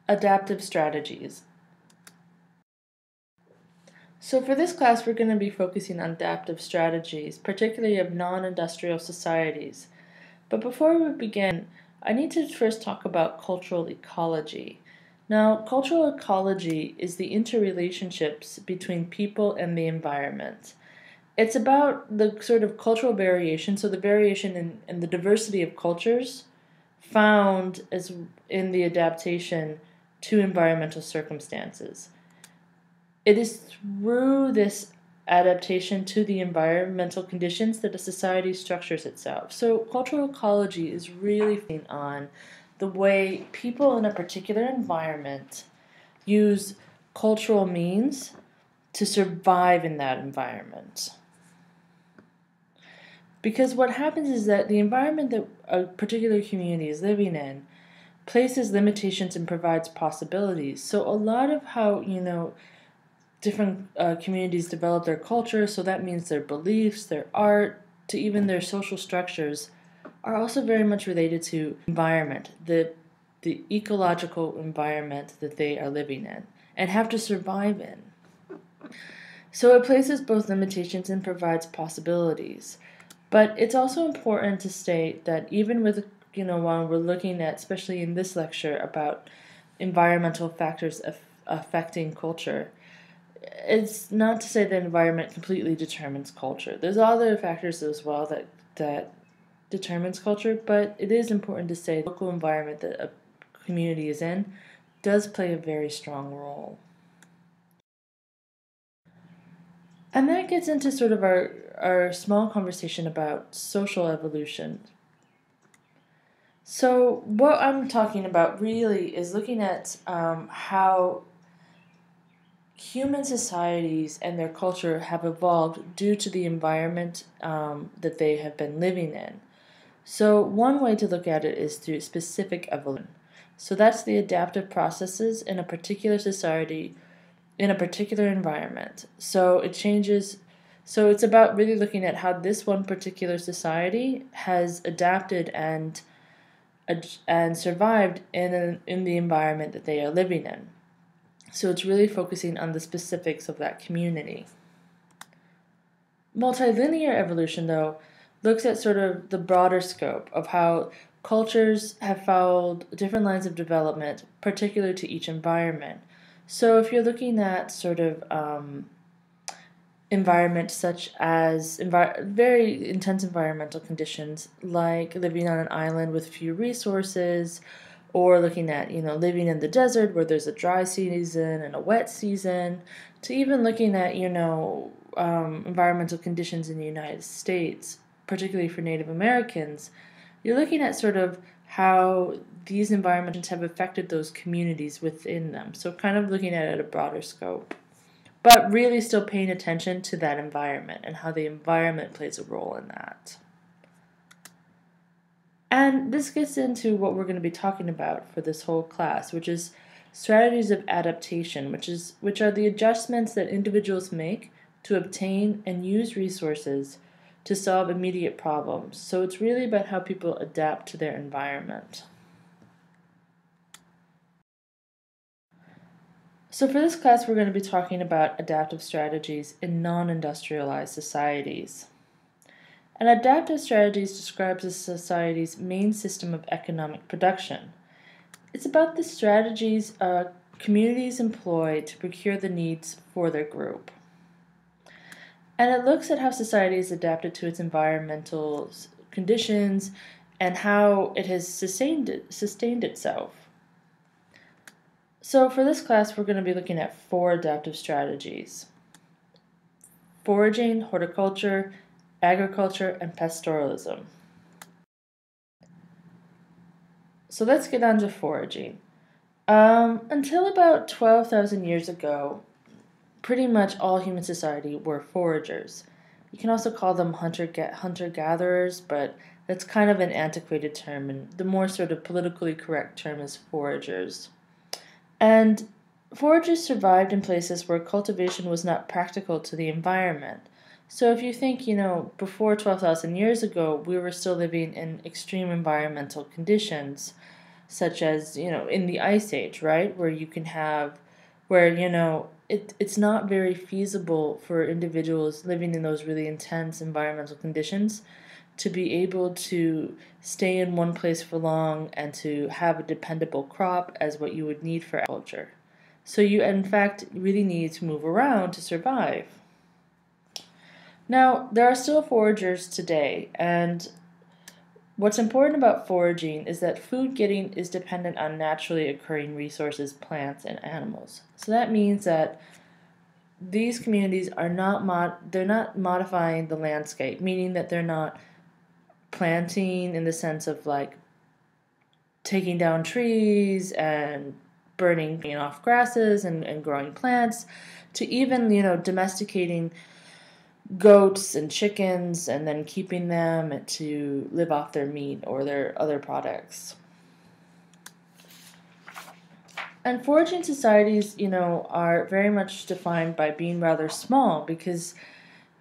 Adaptive strategies. So for this class, we're going to be focusing on adaptive strategies, particularly of non-industrial societies. But before we begin, I need to first talk about cultural ecology. Now, cultural ecology is the interrelationships between people and the environment. It's about the sort of cultural variation, so the variation in the diversity of cultures found as in the adaptation to environmental circumstances. It is through this adaptation to the environmental conditions that a society structures itself. So cultural ecology is really on the way people in a particular environment use cultural means to survive in that environment. Because what happens is that the environment that a particular community is living in places limitations and provides possibilities. So a lot of how, different communities develop their culture, so that means their beliefs, their art, to even their social structures, are also very much related to environment, the ecological environment that they are living in and have to survive in. So it places both limitations and provides possibilities. But it's also important to state that even with, while we're looking at, especially in this lecture, about environmental factors affecting culture, it's not to say that environment completely determines culture. There's other factors as well that determines culture, but it is important to say the local environment that a community is in does play a very strong role. And that gets into sort of our small conversation about social evolution. So what I'm talking about really is looking at how human societies and their culture have evolved due to the environment that they have been living in. So one way to look at it is through specific evolution. So that's the adaptive processes in a particular society, in a particular environment. So it changes. So it's about really looking at how this one particular society has adapted and survived in the environment that they are living in. So it's really focusing on the specifics of that community. Multilinear evolution, though, looks at sort of the broader scope of how cultures have followed different lines of development, particular to each environment. So if you're looking at sort of environments such as very intense environmental conditions, like living on an island with few resources, or looking at, living in the desert where there's a dry season and a wet season, to even looking at, environmental conditions in the United States, particularly for Native Americans, you're looking at sort of how these environments have affected those communities within them. So kind of looking at it at a broader scope, but really still paying attention to that environment and how the environment plays a role in that. And this gets into what we're going to be talking about for this whole class, which is strategies of adaptation, which are the adjustments that individuals make to obtain and use resources to solve immediate problems. So it's really about how people adapt to their environment. So for this class, we're going to be talking about adaptive strategies in non-industrialized societies. And adaptive strategies describes a society's main system of economic production. It's about the strategies communities employ to procure the needs for their group. And it looks at how society is adapted to its environmental conditions and how it has sustained itself. So for this class, we're going to be looking at 4 adaptive strategies: foraging, horticulture, agriculture, and pastoralism. So let's get on to foraging. Until about 12,000 years ago, pretty much all human society were foragers. You can also call them hunter-gatherers, but that's kind of an antiquated term, and the more sort of politically correct term is foragers. And foragers survived in places where cultivation was not practical to the environment. So if you think, before 12,000 years ago, we were still living in extreme environmental conditions. such as, in the Ice Age, right? It's not very feasible for individuals living in those really intense environmental conditions to be able to stay in one place for long and to have a dependable crop as what you would need for agriculture. So you, in fact, really need to move around to survive. Now, there are still foragers today, and what's important about foraging is that food getting is dependent on naturally occurring resources, plants, and animals. So that means that these communities are they're not modifying the landscape, meaning that they're not planting in the sense of like taking down trees and burning off grasses and growing plants, to even, domesticating goats and chickens and then keeping them to live off their meat or their other products. And foraging societies, are very much defined by being rather small, because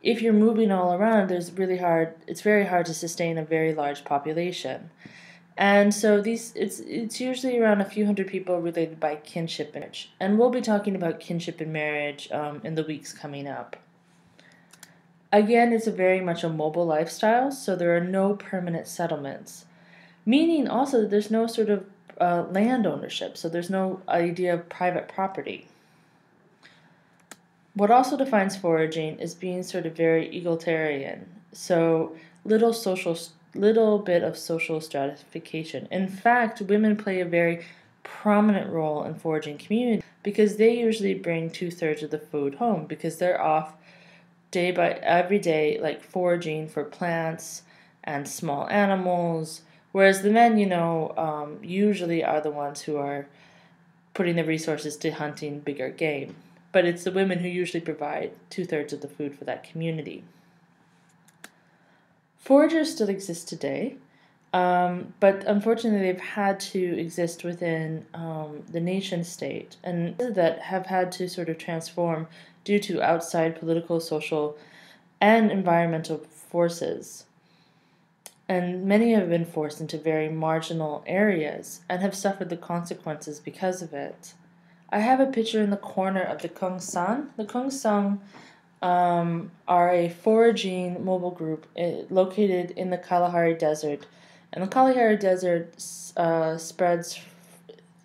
if you're moving all around, it's very hard to sustain a very large population. And so it's usually around a few hundred people related by kinship and marriage. And we'll be talking about kinship and marriage in the weeks coming up. Again, it's very much a mobile lifestyle, so there are no permanent settlements. Meaning also that there's no sort of land ownership, so there's no idea of private property. What also defines foraging is being sort of very egalitarian, so little bit of social stratification. In fact, women play a very prominent role in foraging community because they usually bring 2/3 of the food home, because they're off every day, like foraging for plants and small animals, whereas the men, usually are the ones who are putting the resources to hunting bigger game. But it's the women who usually provide 2/3 of the food for that community. Foragers still exist today, but unfortunately they've had to exist within the nation state, and that have had to sort of transform due to outside political, social, and environmental forces. And many have been forced into very marginal areas and have suffered the consequences because of it. I have a picture in the corner of the Kung San. The Kung San are a foraging mobile group located in the Kalahari Desert. And the Kalahari Desert spreads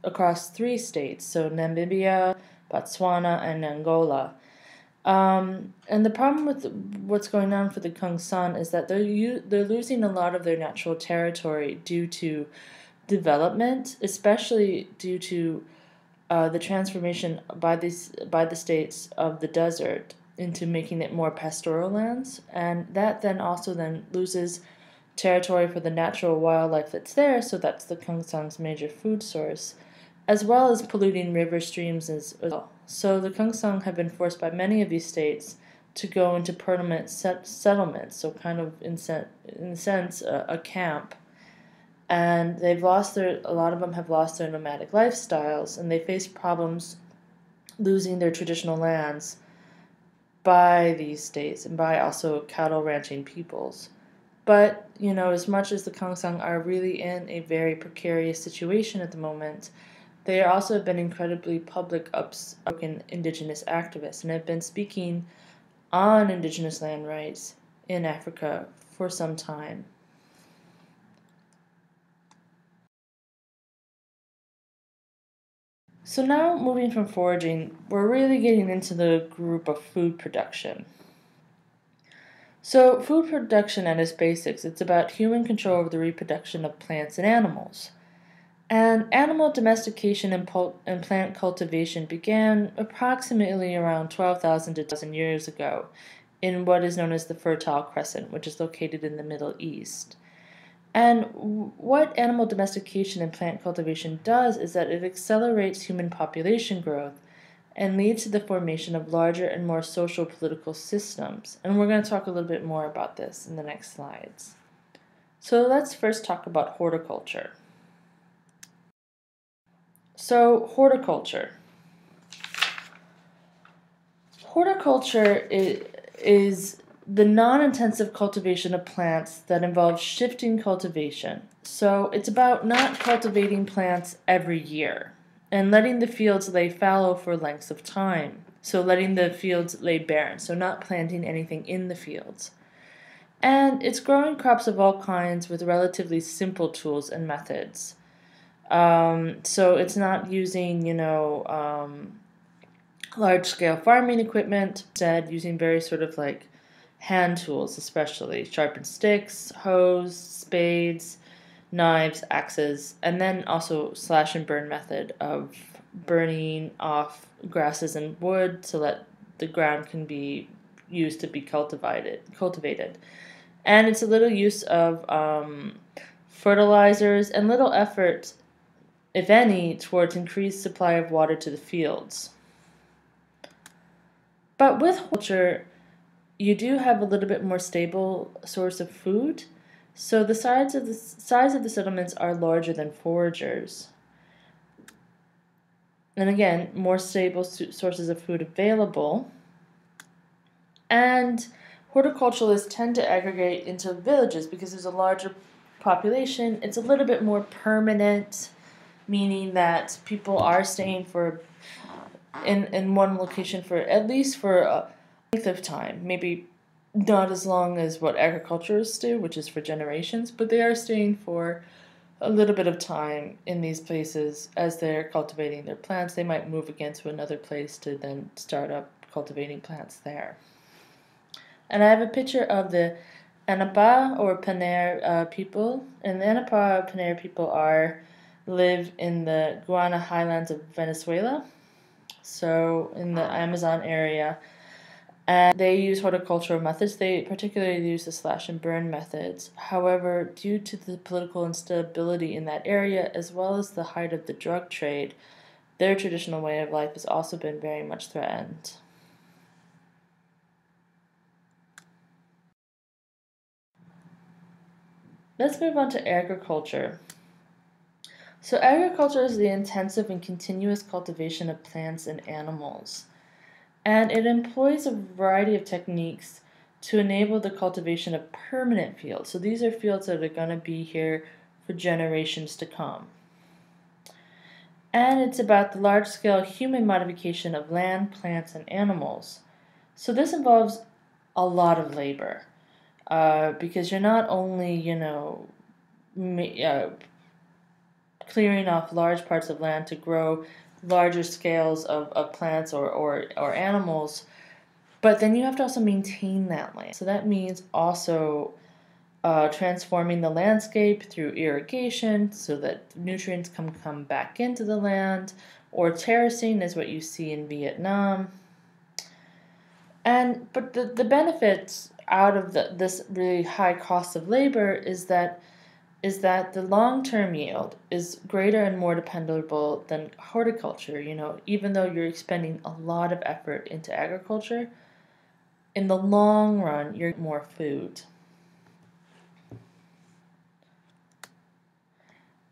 across 3 states, so Namibia, Botswana, and Angola. And the problem with what's going on for the Kung San is that they're losing a lot of their natural territory due to development, especially due to the transformation by the states of the desert into making it more pastoral lands, and that then loses territory for the natural wildlife that's there, so that's the Kung San's major food source, as well as polluting river streams as well. So the Kung San have been forced by many of these states to go into permanent settlements, so kind of in a sense a camp. And a lot of them have lost their nomadic lifestyles, and they face problems losing their traditional lands by these states and by also cattle ranching peoples. But, as much as the Kung San are really in a very precarious situation at the moment, they are also have been incredibly public outspoken indigenous activists and have been speaking on indigenous land rights in Africa for some time. So now, moving from foraging, we're really getting into the group of food production. So food production at its basics, it's about human control over the reproduction of plants and animals. And animal domestication and plant cultivation began approximately around 12,000 to 2,000 years ago in what is known as the Fertile Crescent, which is located in the Middle East. And what animal domestication and plant cultivation does is that it accelerates human population growth and leads to the formation of larger and more social political systems. And we're going to talk a little bit more about this in the next slides. So let's first talk about horticulture. So, horticulture. Horticulture is the non-intensive cultivation of plants that involves shifting cultivation. So it's about not cultivating plants every year and letting the fields lay fallow for lengths of time. So letting the fields lay barren, so not planting anything in the fields. And it's growing crops of all kinds with relatively simple tools and methods. So it's not using, large scale farming equipment, instead, using very sort of like hand tools, especially sharpened sticks, hoes, spades, knives, axes, and then also slash and burn method of burning off grasses and wood so that the ground can be used to be cultivated. And it's a little use of fertilizers and little effort, if any, towards increased supply of water to the fields. But with horticulture, you do have a little bit more stable source of food. So the size of the settlements are larger than foragers. And again, more stable sources of food available. And horticulturalists tend to aggregate into villages because there's a larger population. It's a little bit more permanent, meaning that people are staying in one location for at least for a length of time. Maybe not as long as what agriculturists do, which is for generations, but they are staying for a little bit of time in these places as they're cultivating their plants. They might move again to another place to then start up cultivating plants there. And I have a picture of the Anapa or Paner people. And the Anapa Paner people live in the Guana highlands of Venezuela, so in the Amazon area. And they use horticultural methods. They particularly use the slash and burn methods. However, due to the political instability in that area, as well as the height of the drug trade, their traditional way of life has also been very much threatened. Let's move on to agriculture. So agriculture is the intensive and continuous cultivation of plants and animals. And it employs a variety of techniques to enable the cultivation of permanent fields. So these are fields that are going to be here for generations to come. And it's about the large-scale human modification of land, plants, and animals. So this involves a lot of labor because you're not only, clearing off large parts of land to grow larger scales of plants or animals, but then you have to also maintain that land. So that means also transforming the landscape through irrigation so that nutrients can come back into the land, or terracing is what you see in Vietnam. But the benefits out of this really high cost of labor is that the long-term yield is greater and more dependable than horticulture. Even though you're expending a lot of effort into agriculture, in the long run, you're getting more food.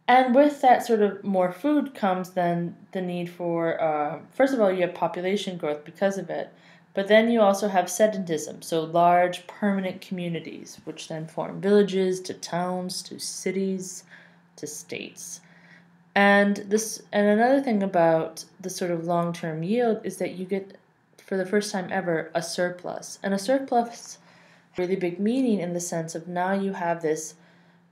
And with that sort of more food comes then the need for, first of all, you have population growth because of it, but then you also have sedentism, so large permanent communities, which then form villages to towns to cities to states. And another thing about the sort of long-term yield is that you get, for the first time ever, a surplus. And a surplus has really big meaning in the sense of now you have this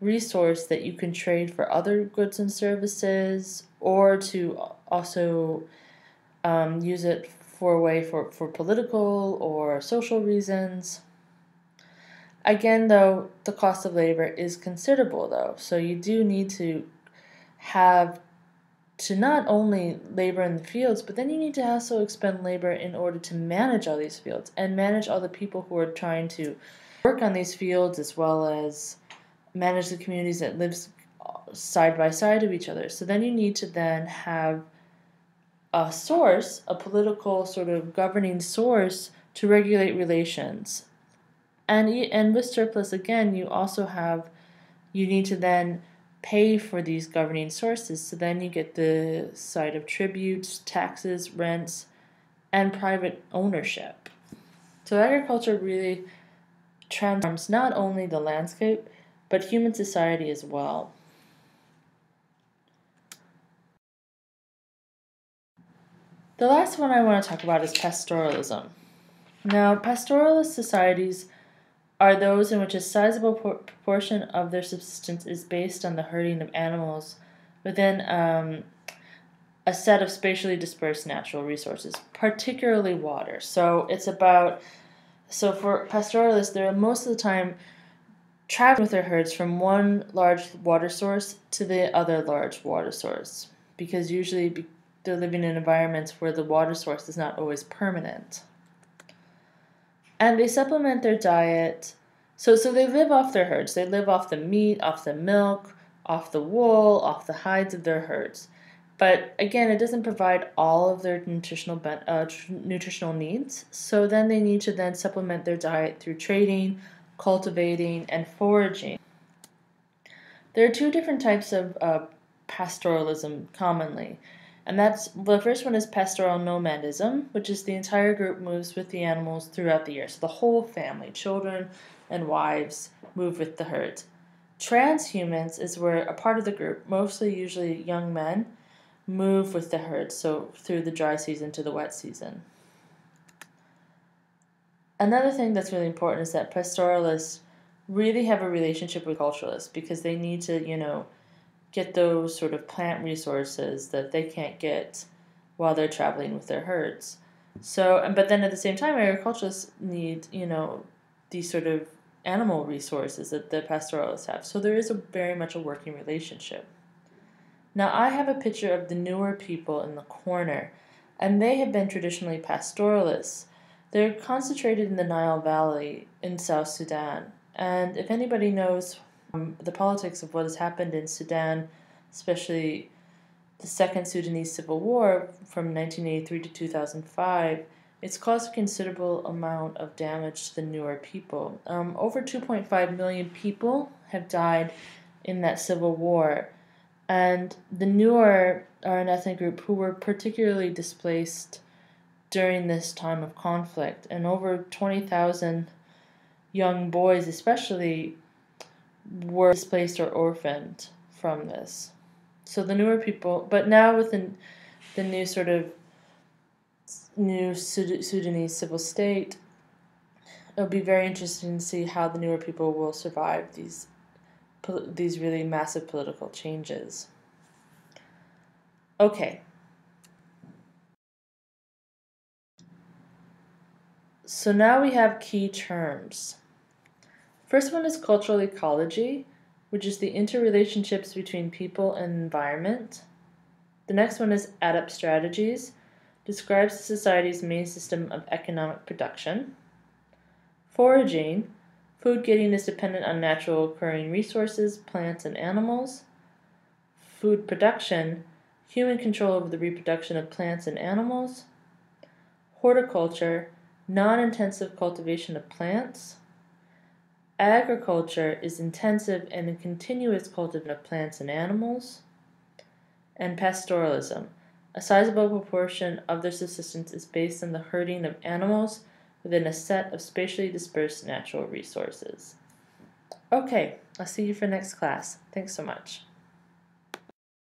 resource that you can trade for other goods and services, or to also use it for a way for political or social reasons. Again, though, the cost of labor is considerable, though. So you do need to have to not only labor in the fields, but then you need to also expend labor in order to manage all these fields and manage all the people who are trying to work on these fields, as well as manage the communities that live side by side of each other. So then you need to then have a source, a political sort of governing source to regulate relations. And with surplus, again, you need to then pay for these governing sources. So then you get the side of tributes, taxes, rents, and private ownership. So agriculture really transforms not only the landscape, but human society as well. The last one I want to talk about is pastoralism. Now, pastoralist societies are those in which a sizable proportion of their subsistence is based on the herding of animals within a set of spatially dispersed natural resources, particularly water. So for pastoralists, they're most of the time traveling with their herds from one large water source to the other large water source, because usually they're living in environments where the water source is not always permanent. And they supplement their diet. So they live off their herds. They live off the meat, off the milk, off the wool, off the hides of their herds. But again, it doesn't provide all of their nutritional needs. So then they need to then supplement their diet through trading, cultivating, and foraging. There are two different types of pastoralism commonly. And the first one is pastoral nomadism, which is the entire group moves with the animals throughout the year. So the whole family, children and wives, move with the herd. Transhumance is where a part of the group, mostly usually young men, move with the herd, so through the dry season to the wet season. Another thing that's really important is that pastoralists really have a relationship with culturalists, because they need to, get those sort of plant resources that they can't get while they're traveling with their herds. But then at the same time, agriculturalists need, these sort of animal resources that the pastoralists have. So there is very much a working relationship. Now I have a picture of the Nuer people in the corner, and they have been traditionally pastoralists. They're concentrated in the Nile Valley in South Sudan. And if anybody knows the politics of what has happened in Sudan, especially the Second Sudanese Civil War from 1983 to 2005, it's caused a considerable amount of damage to the Nuer people. Over 2.5 million people have died in that civil war. And the Nuer are an ethnic group who were particularly displaced during this time of conflict. And over 20,000 young boys especially were displaced or orphaned from this. So the Nuer people, but now with the new sort of new Sudanese civil state, it'll be very interesting to see how the Nuer people will survive these really massive political changes. Okay. So now we have key terms. First one is cultural ecology, which is the interrelationships between people and environment. The next one is ADAPT strategies, describes the society's main system of economic production. Foraging, food getting is dependent on natural occurring resources, plants and animals. Food production, human control over the reproduction of plants and animals. Horticulture, non-intensive cultivation of plants. Agriculture is intensive and a continuous cultivation of plants and animals. And pastoralism, a sizable proportion of their subsistence is based on the herding of animals within a set of spatially dispersed natural resources. Okay, I'll see you for next class. Thanks so much.